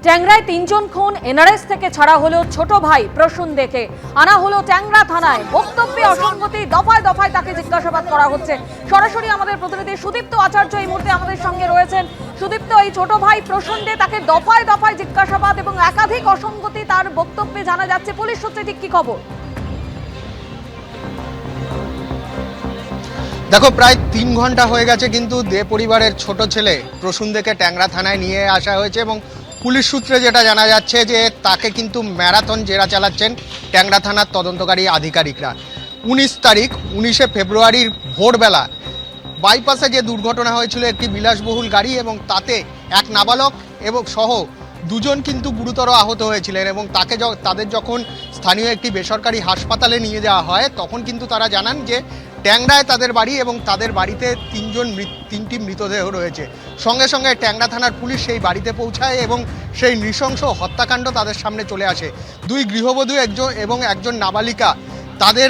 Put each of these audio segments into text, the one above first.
ট্যাংরায় ৩ জন খুন, এনআরএস থেকে ছাড়া হলো ছোট ভাই প্রসূনদেরকে, আনা হলো ট্যাংরা থানায়। বক্তব্যে অসঙ্গতি, দফায় দফায় তাকে জিজ্ঞাসাবাদ করা হচ্ছে। সরাসরি আমাদের প্রতিনিধি সুদীপ্ত আচার্য এই মুহূর্তে আমাদের সঙ্গে রয়েছেন। সুদীপ্ত, এই ছোট ভাই প্রসূনদে তাকে দফায় দফায় জিজ্ঞাসাবাদ এবং একাধিক অসঙ্গতি তার বক্তব্যে জানা যাচ্ছে, পুলিশ সূত্রে ঠিক কি খবর? দেখো, প্রায় ৩ ঘন্টা হয়ে গেছে, কিন্তু দে পরিবারের ছোট ছেলে প্রসূনদেরকে ট্যাংরা থানায় নিয়ে আসা হয়েছে এবং পুলিশ সূত্রে যেটা জানা যাচ্ছে যে তাকে কিন্তু ম্যারাথন জেরা চালাচ্ছেন ট্যাংরা থানার তদন্তকারী আধিকারিকরা। 19 ফেব্রুয়ারির ভোরবেলা বাইপাসে যে দুর্ঘটনা হয়েছিল, একটি বিলাসবহুল গাড়ি এবং তাতে এক নাবালক এবং সহ দুজন কিন্তু গুরুতর আহত হয়েছিলেন এবং তাদের যখন স্থানীয় একটি বেসরকারি হাসপাতালে নিয়ে যাওয়া হয় তখন কিন্তু তারা জানান যে ট্যাংরায় তাদের বাড়ি এবং তাদের বাড়িতে তিনটি মৃতদেহ রয়েছে। সঙ্গে সঙ্গে ট্যাংরা থানার পুলিশ সেই বাড়িতে পৌঁছায় এবং সেই নৃশংস হত্যাকাণ্ড তাদের সামনে চলে আসে। 2 গৃহবধূ এবং একজন নাবালিকা, তাদের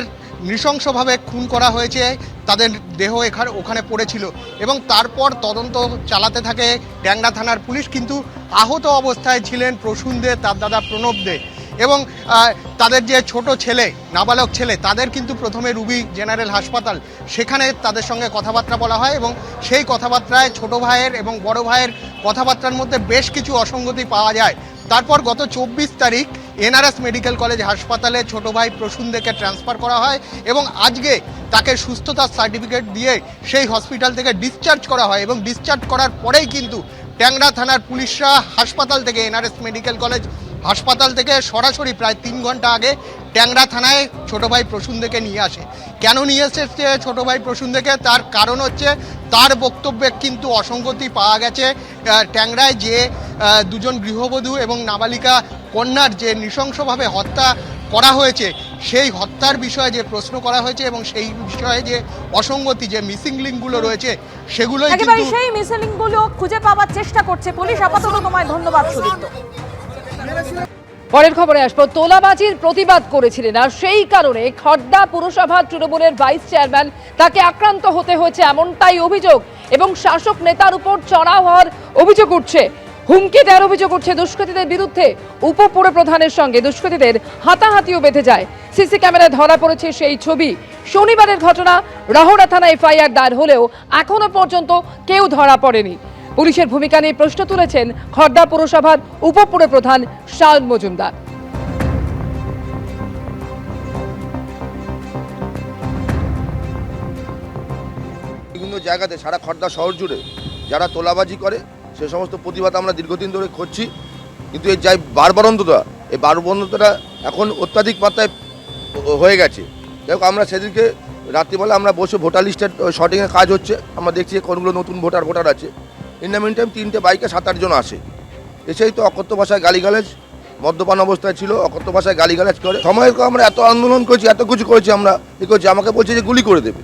নৃশংসভাবে খুন করা হয়েছে, তাদের দেহ ওখানে পড়েছিল এবং তারপর তদন্ত চালাতে থাকে ট্যাংরা থানার পুলিশ। কিন্তু আহত অবস্থায় ছিলেন প্রসূনদে, তার দাদা প্রণবদে এবং তাদের যে ছোট ছেলে, নাবালক ছেলে, তাদের কিন্তু প্রথমে রুবি জেনারেল হাসপাতাল, সেখানে তাদের সঙ্গে কথাবার্তা বলা হয় এবং সেই কথাবার্তায় ছোট ভাইয়ের এবং বড় ভাইয়ের কথাবার্তার মধ্যে বেশ কিছু অসঙ্গতি পাওয়া যায়। তারপর গত 24 তারিখ এনআরএস মেডিকেল কলেজ হাসপাতালে ছোট ভাই প্রসূনদেরকে ট্রান্সফার করা হয় এবং আজকে তাকে সুস্থতার সার্টিফিকেট দিয়ে সেই হসপিটাল থেকে ডিসচার্জ করা হয় এবং ডিসচার্জ করার পরেই কিন্তু ট্যাংরা থানার পুলিশরা হাসপাতাল থেকে, এনআরএস মেডিকেল কলেজ হাসপাতাল থেকে সরাসরি প্রায় 3 ঘন্টা আগে ট্যাংরা থানায় ছোট ভাই প্রসূনদেরকে নিয়ে আসে। কেন নিয়ে এসেছে ছোট ভাই প্রসূনদেরকে? তার কারণ হচ্ছে তার বক্তব্যে কিন্তু অসঙ্গতি পাওয়া গেছে। ট্যাংরায় যে 2 জন গৃহবধূ এবং নাবালিকা কন্যার যে নৃশংসভাবে হত্যা করা হয়েছে, সেই হত্যার বিষয়ে যে প্রশ্ন করা হয়েছে এবং সেই বিষয়ে যে অসঙ্গতি, যে মিসিং লিঙ্কগুলো রয়েছে, সেগুলোই কিন্তু সেই মিসিং লিঙ্কগুলো খুঁজে পাওয়ার চেষ্টা করছে পুলিশ। আপাতত তোমায় ধন্যবাদ সুদীপ্ত। পরের খবরে আসবো। তোলাবাজির প্রতিবাদ করেছিলেন আর সেই কারণে খড়দা পুরসভার তৃণমূলের ভাইস চেয়ারম্যান, তাকে আক্রান্ত হতে হয়েছে এমনটাই অভিযোগ এবং শাসক নেতার উপর চড়াও হওয়ার অভিযোগ উঠছে, হুমকি দেওয়ার অভিযোগ উঠছে দুষ্কৃতীদের বিরুদ্ধে। উপপুর প্রধানের সঙ্গে দুষ্কৃতীদের হাতাহাতিও বেঁধে যায়। সিসি ক্যামেরায় ধরা পড়েছে সেই ছবি। শনিবারের ঘটনা, রহড়া থানায় এফআইআর দায়ের হলেও এখনো পর্যন্ত কেউ ধরা পড়েনি। পুলিশের ভূমিকা নিয়ে প্রশ্ন তুলেছেন খড়দা পুরসভার উপপুর প্রধান শাওন মজুমদার। বিভিন্ন জায়গাতে সারা খড়দা শহর জুড়ে যারা তোলাবাজি করে সে সমস্ত প্রতিবাদ আমরা দীর্ঘদিন ধরে করছি, কিন্তু এই যাই বারবারন্ততা, এই বারবারন্ততা এখন অত্যাধিক মাত্রায় হয়ে গেছে। যাই হোক, আমরা সেদিনকে রাত্রিবেলা আমরা বসে ভোটার লিস্টের শর্টিংয়ের কাজ হচ্ছে, আমরা দেখছি কোনগুলো নতুন ভোটার আছে। ইন দ্য মিন টাইম 3টে বাইকে 7-8 জন আসে, এসেই তো অকথ্য ভাষায় গালিগালাজ, মদ্যপান অবস্থায় ছিল, অকথ্য ভাষায় গালিগালাজ করে। সময়ের আমরা এত আন্দোলন করেছি, এত কিছু করেছি, আমরা এ করছি, আমাকে বলছে যে গুলি করে দেবে।